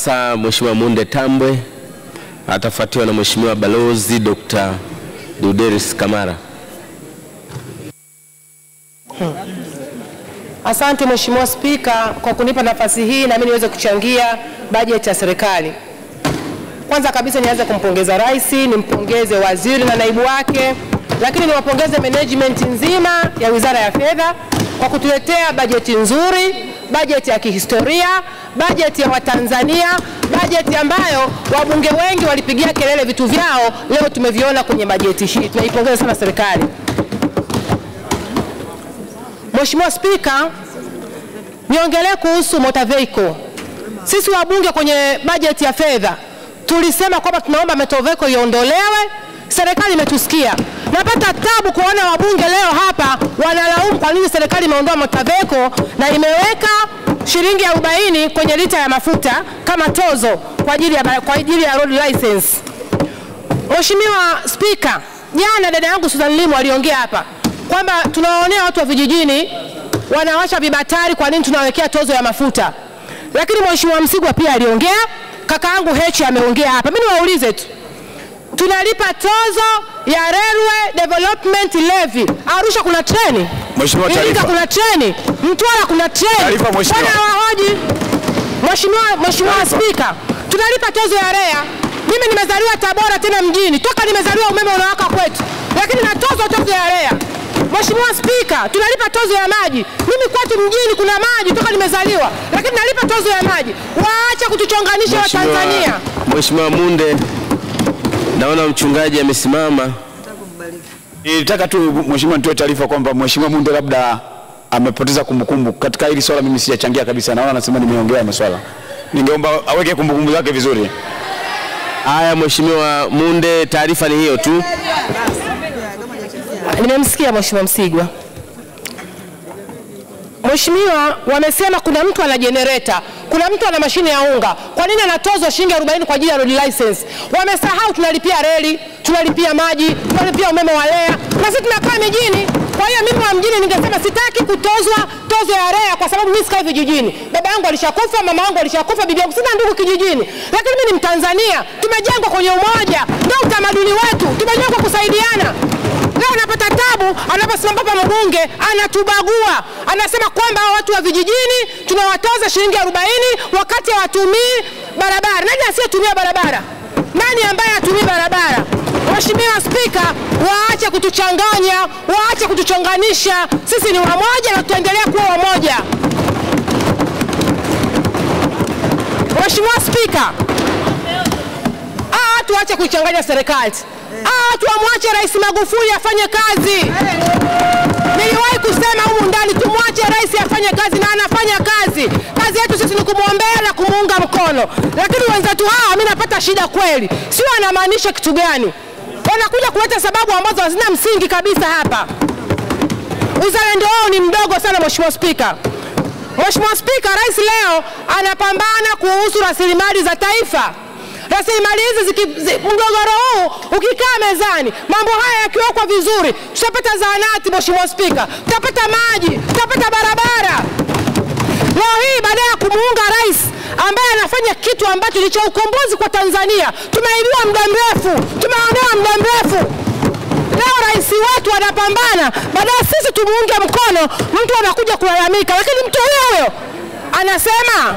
sasa Mheshimiwa Munde Tambwe, atafuatiwa na Mheshimiwa Balozi Dr. Duderis Kamara. Asante Mheshimiwa Spika kwa kunipa nafasi hii na mimi niweze kuchangia bajeti ya serikali. Kwanza kabisa nianze kumpongeza Rais, nimpongeze waziri na naibu wake, lakini niwapongeze management nzima ya Wizara ya Fedha kwa kutuletea bajeti nzuri, bajeti ya kihistoria, bajeti ya Watanzania, bajeti ambayo wabunge wengi walipigia kelele vitu vyao, leo tumeviona kwenye bajeti hii. Tunaipongeza sana serikali. Mheshimiwa Spika, niongelee kuhusu motor vehicle. Sisi wabunge kwenye bajeti ya fedha tulisema kwamba tunaomba motor vehicle iondolewe. Serikali imetusikia. Napata tabu kuona wabunge leo hapa wanalaumu kwa nini serikali imeondoa motor vehicle na imeweka shilingi 40 kwenye lita ya mafuta kama tozo kwa ajili ya road license. Mheshimiwa Spika, jana dada yangu Susan Limu aliongea hapa kwamba tunawaonea watu wa vijijini wanawasha vibatari, kwa nini tunawekea tozo ya mafuta. Lakini Mheshimiwa Msigwa pia aliongea, kaka yangu Hechi ameongea hapa. Mimi niwaulize tu, tunalipa tozo ya Railway Development Levy. Arusha kuna treni, Mheshimiwa Iringa kuna treni, Mtwara kuna treni. Bwana wahoji. Mheshimiwa Spika, tunalipa tozo ya REA. Mimi nimezaliwa Tabora tena mjini, toka nimezaliwa umeme unawaka kwetu, lakini na tozo ya REA. Mheshimiwa Spika, tunalipa tozo ya maji. Mimi kwetu mjini kuna maji toka nimezaliwa, lakini nalipa tozo ya maji. Waache kutuchonganisha wa Tanzania. Mheshimiwa Munde, naona mchungaji amesimama. Nilitaka tu Mheshimiwa nitoe taarifa kwamba Mheshimiwa Munde labda amepoteza kumbukumbu katika hili swala. Mimi sijachangia kabisa, naona anasema nimeongea masuala. Ningeomba aweke kumbukumbu zake vizuri. Haya Mheshimiwa Munde, taarifa ni hiyo tu. Nimemsikia Mheshimiwa Msigwa. Mheshimiwa, wamesema kuna mtu ana generator, kuna mtu ana mashine ya unga. Kwa nini anatozwa shilingi 40 kwa ajili ya road license? Wamesahau tunalipia reli, tunalipia maji, tunalipia umeme wa REA, na sisi tunakaa mijini. Kwa hiyo mimi wa mjini ningesema sitaki kutozwa tozo ya REA kwa sababu mimi sikai vijijini. Baba yangu alishakufa, mama yangu alishakufa, bibi yangu, sina ndugu kijijini. Lakini mimi ni Mtanzania, tumejengwa kwenye umoja, ndio utamaduni wetu, tumejengwa kusaidiana. Leo napata tabu anaposimama hapa mbunge anatubagua. Anasema kwamba watu wa vijijini tunawatoza shilingi 40 wakati hawatumii barabara. Nani asiyetumia barabara? Nani ambaye hatumii barabara? Mheshimiwa Spika, waache kutuchanganya, waache kutuchonganisha. Sisi ni wamoja na tutaendelea kuwa wamoja. Mheshimiwa Spika, tuache kuichanganya serikali. Tuamwache Rais Magufuli afanye kazi. Niliwahi kusema humu ndani tumwache Rais afanye kazi na anafanya kazi. Kazi yetu sisi ni kumwombea na kumuunga mkono. Lakini wenzetu hawa mimi napata shida kweli. Sio anamaanisha kitu gani? Wanakuja kuleta sababu ambazo hazina msingi kabisa hapa. Uzalendo wao ni mdogo sana Mheshimiwa Spika. Mheshimiwa Spika, Rais leo anapambana kuhusu rasilimali za taifa. Rasilimali hizi mgogoro huu ukikaa mezani, mambo haya yakiwekwa vizuri, tutapata zahanati Mheshimiwa Spika, tutapata maji, tutapata barabara. Leo hii baada ya kumuunga Rais ambaye anafanya kitu ambacho ni cha ukombozi kwa Tanzania, tumeibiwa muda mrefu, tumeonewa muda mrefu. Leo Rais wetu anapambana, baadaye sisi tumuunge mkono, mtu anakuja kulalamika, lakini mtu huyo anasema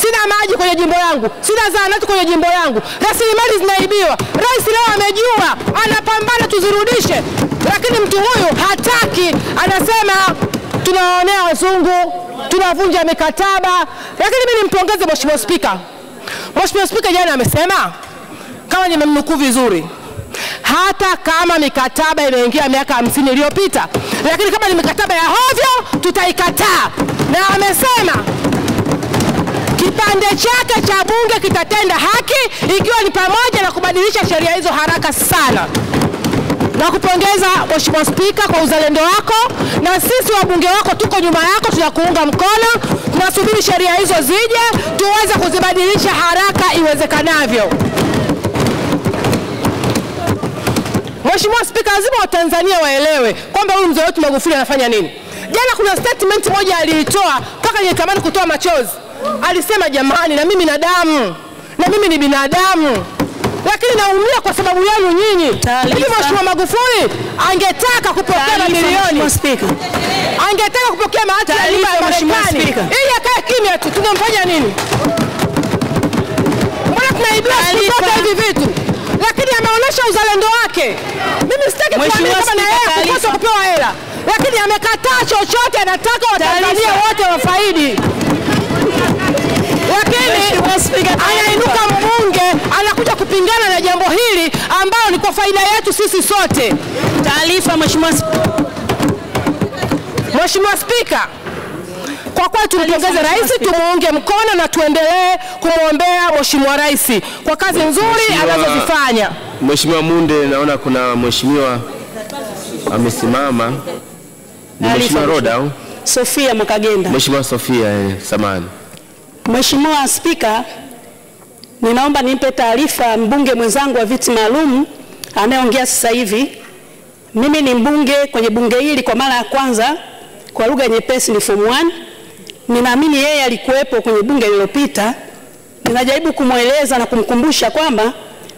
sina maji kwenye jimbo langu, sina zahanati kwenye jimbo langu, rasilimali zinaibiwa. Rais leo amejua, anapambana tuzirudishe, lakini mtu huyu hataki, anasema tunaonea wazungu, tunavunja mikataba. Lakini mimi nimpongeze Mheshimiwa Spika. Mheshimiwa Spika jana amesema, kama nimemnukuu vizuri, hata kama mikataba imeingia miaka 50 iliyopita, lakini kama ni mikataba ya hovyo tutaikataa. Na amesema kipande chake cha bunge kitatenda haki, ikiwa ni pamoja na kubadilisha sheria hizo haraka sana. Na kupongeza Mheshimiwa Spika kwa uzalendo wako, na sisi wabunge wako tuko nyuma yako, tunakuunga mkono. Tunasubiri sheria hizo zije tuweze kuzibadilisha haraka iwezekanavyo. Mheshimiwa Spika, lazima Watanzania waelewe kwamba huyu mzee wetu Magufuli anafanya nini. Jana kuna statement moja aliitoa mpaka nitamani kutoa machozi. alisema jamani, na mimi na damu, na mimi ni binadamu, lakini naumia kwa sababu yenu nyinyi. Hivi Mheshimiwa Magufuli angetaka kupokea mamilioni, angetaka kupokea mahati ya Marekani ili akae kimya tu, tungemfanya nini? Mbona tunaibia kutoka hivi vitu? Lakini ameonyesha uzalendo wake. Mimi sitaki kuamini kama na yeye kukosa kupewa hela, lakini amekataa chochote, anataka Watanzania wote wafaidi. Lakini anainuka mbunge anakuja kupingana na jambo hili ambalo ni kwa faida yetu sisi sote. Taarifa Mheshimiwa Spika, kwa kweli tumpongeze rais, tumuunge mkono na tuendelee kumwombea Mheshimiwa rais kwa kazi nzuri anazozifanya. Mheshimiwa Munde, naona kuna mheshimiwa amesimama. Ni Mheshimiwa Roda au Sofia Mwakagenda? Mheshimiwa Sofia, samani. Mheshimiwa Spika, ninaomba nimpe taarifa mbunge mwenzangu wa viti maalum anayeongea sasa hivi. Mimi ni mbunge kwenye bunge hili kwa mara ya kwanza, kwa lugha nyepesi ni form 1. Ninaamini yeye alikuwepo kwenye bunge lililopita. Ninajaribu kumweleza na kumkumbusha kwamba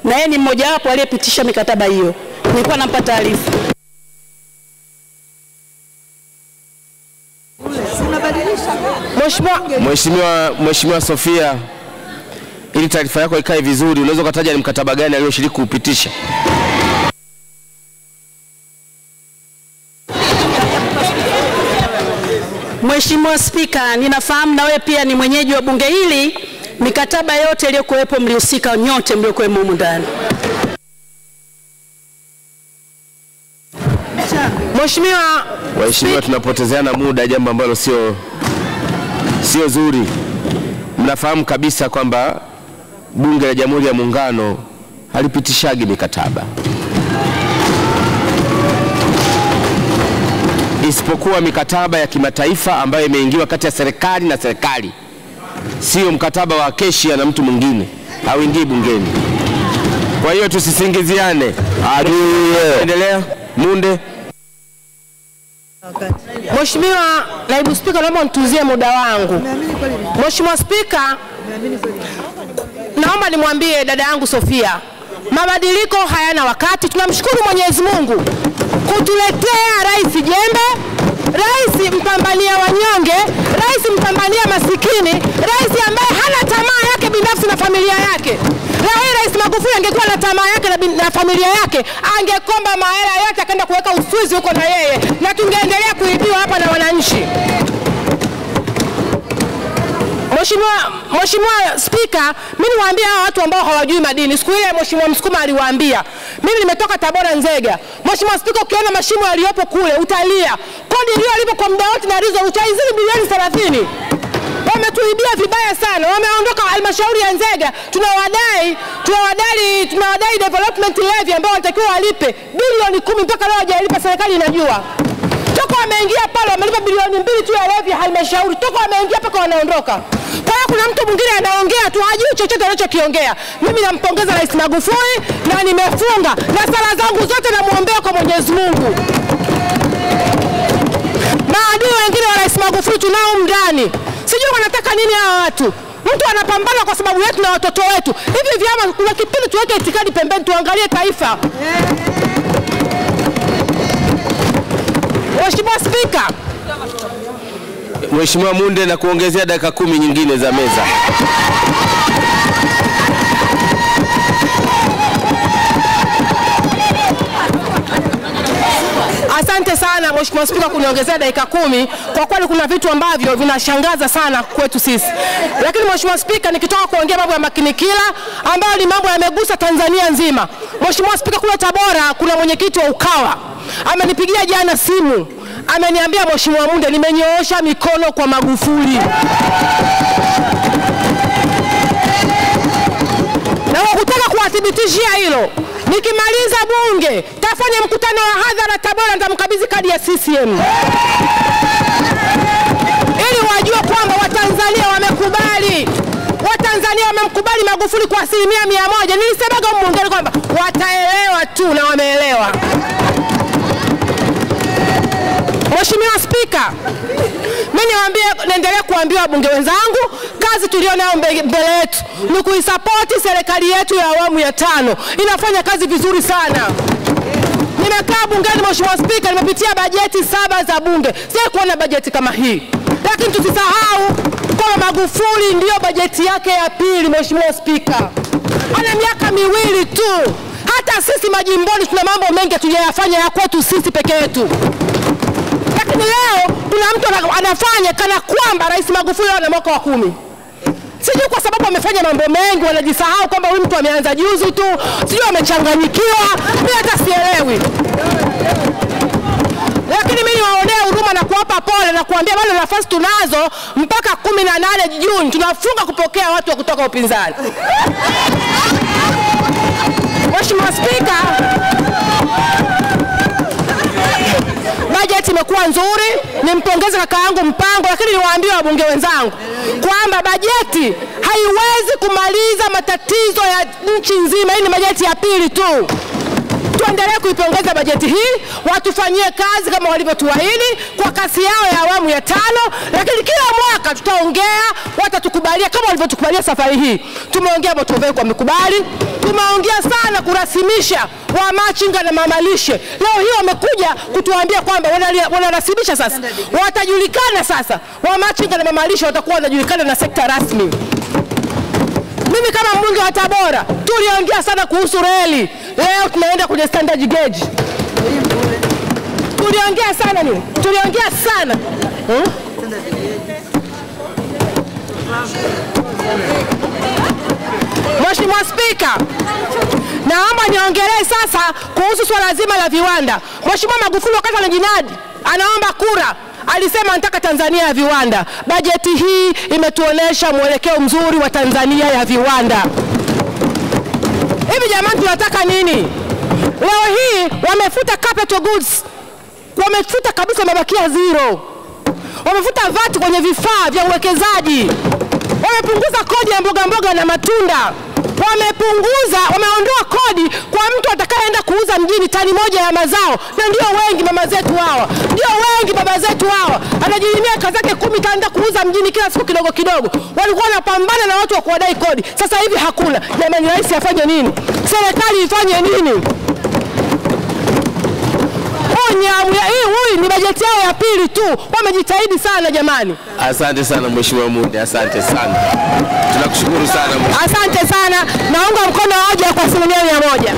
na yeye ni mmoja wapo aliyepitisha mikataba hiyo. Nilikuwa nampa taarifa. Mheshimiwa Sofia, ili taarifa yako ikae vizuri, unaweza kutaja ni mkataba gani aliyoshiriki kuupitisha? Mheshimiwa Spika, ninafahamu na wewe pia ni mwenyeji wa bunge hili, mikataba yote iliyokuwepo mlihusika nyote mliokuwemo humu ndani. Mheshimiwa, tunapotezeana muda, jambo ambalo sio zuri. Mnafahamu kabisa kwamba Bunge la Jamhuri ya Muungano halipitishagi mikataba, isipokuwa mikataba ya kimataifa ambayo imeingiwa kati ya serikali na serikali. Sio mkataba wa Acacia na mtu mwingine, hauingii bungeni. Kwa hiyo tusisingiziane. Endelea Munde. Mheshimiwa Naibu Spika, naomba nituzie muda wangu. Mheshimiwa Spika, naomba nimwambie dada yangu Sofia, mabadiliko hayana wakati. Tunamshukuru Mwenyezi Mungu kutuletea rais jembe, rais mpambania wanyonge, rais mpambania masikini, rais ambaye hana tamaa yake binafsi na familia yake. Leo Rais Magufuli angekuwa na tamaa yake na familia yake, angekomba mahela yote akaenda kuweka Uswizi huko na yeye, na tungeendelea kuibiwa hapa na wananchi. Mheshimiwa Spika, mimi niwaambie hawa watu ambao hawajui madini. Siku ile Mheshimiwa Msukuma aliwaambia, mimi nimetoka Tabora Nzega. Mheshimiwa Spika, ukiona mashimo yaliyopo kule utalia. Kodi hiyo ilipo kwa muda wote na rizo utaizidi bilioni 30. Wametuibia vibaya sana. Wameondoka halmashauri ya Nzega. Tunawadai development levy ambao wanatakiwa walipe bilioni 10 mpaka leo hajalipa, serikali inajua. Toka wameingia pale wamelipa bilioni 2 tu ya levy halmashauri. Toka wameingia mpaka wanaondoka. Kwa hiyo kuna mtu mwingine anaongea tu hajui chochote anachokiongea. Mimi nampongeza Rais Magufuli na nimefunga na sala zangu zote namuombea kwa Mwenyezi Mungu. Maadui wengine wa Rais Magufuli tunao ndani. Sijui wanataka nini hawa watu. Mtu anapambana kwa sababu yetu na watoto wetu. Hivi vyama kuna kipindi tuweke itikadi pembeni, tuangalie taifa. Mheshimiwa Spika. Mheshimiwa Munde, na kuongezea dakika 10 nyingine za meza. Asante sana Mheshimiwa Spika kuniongezea dakika 10. Kwa kweli kuna vitu ambavyo vinashangaza sana kwetu sisi. Lakini Mheshimiwa Spika, nikitoka kuongea mambo ya makinikila ambayo ni mambo yamegusa Tanzania nzima. Mheshimiwa Spika, kule Tabora kuna mwenyekiti wa Ukawa amenipigia jana simu. Ameniambia, Mheshimiwa Munde, nimenyoosha mikono kwa Magufuli. Na wakutaka kuwathibitishia hilo, nikimaliza bunge tafanya mkutano wa hadhara Tabora, nitamkabidhi kadi ya CCM. Ili wajue kwamba Watanzania wamekubali. Watanzania wamemkubali Magufuli kwa 100%. Nilisemaga mbungeni kwamba wataelewa tu na wameelewa. Mheshimiwa Spika, mimi niendelee kuambia wabunge wenzangu kazi tulionayo mbele yetu ni kuisapoti serikali yetu ya awamu ya 5. Inafanya kazi vizuri sana. Nimekaa bungeni Mheshimiwa Spika, nimepitia bajeti 7 za bunge. Sasa kuona bajeti kama hii. Lakini tusisahau kwa Magufuli ndio bajeti yake ya pili Mheshimiwa Spika. Ana miaka 2 tu. Hata sisi majimboni tuna mambo mengi tujayafanya ya kwetu sisi peke yetu. Lakini leo kuna mtu anafanya kana kwamba Rais Magufuli ana mwaka wa 10. Sijui kwa sababu amefanya mambo mengi wanajisahau kwamba huyu mtu ameanza juzi tu, sijui amechanganyikiwa, mimi hata sielewi. Lakini mimi niwaonea huruma na kuwapa pole na kuambia bado nafasi tunazo mpaka 18 Juni tunafunga kupokea watu wa kutoka upinzani. Mheshimiwa Spika, bajeti imekuwa nzuri, nimpongeze kaka yangu Mpango, lakini niwaambie wabunge wenzangu kwamba bajeti haiwezi kumaliza matatizo ya nchi nzima. Hii ni bajeti ya pili tu. Tuendelee kuipongeza bajeti hii, watufanyie kazi kama walivyotuahidi kwa kasi yao ya awamu ya 5, lakini kila mwaka tutaongea, watatukubalia kama walivyotukubalia safari hii. Tumeongea Motovei kwa mikubali, tumeongea sana kurasimisha wamachinga na mamalishe. Leo hii wamekuja kutuambia kwamba wanarasimisha sasa. Watajulikana sasa. Wamachinga na mamalishe watakuwa wanajulikana na sekta rasmi. Mimi kama mbunge wa Tabora tuliongea sana kuhusu reli. Leo tunaenda kwenye standard gauge. Tuliongea sana nini? Tuliongea sana. Mheshimiwa Spika, naomba niongelee sasa kuhusu swala zima la viwanda. Mheshimiwa Magufuli wakati anajinadi anaomba kura alisema nataka Tanzania ya viwanda. Bajeti hii imetuonesha mwelekeo mzuri wa Tanzania ya viwanda. Hivi jamani tunataka nini? Leo hii wamefuta capital goods. Wamefuta kabisa, mabakia zero. Wamefuta VAT kwenye vifaa vya uwekezaji. Wamepunguza kodi ya mboga na matunda. Wameondoa kodi kwa mtu atakayeenda kuuza mjini tani moja ya mazao. Na ndio wengi mama zetu hawa. Ndio wengi baba zetu hawa. Anajilimia kazi yake 10 kaenda kuuza mjini kila siku kidogo kidogo. Walikuwa wanapambana na watu wa kuwadai kodi. Sasa hivi hakuna. Jamani, rais afanye nini? Serikali ifanye nini? Hii ni bajeti yao ya pili tu. Wamejitahidi sana jamani. Asante sana Mheshimiwa Munde, asante sana. Tunakushukuru sana. Asante sana. Naunga mkono hoja kwa 100%.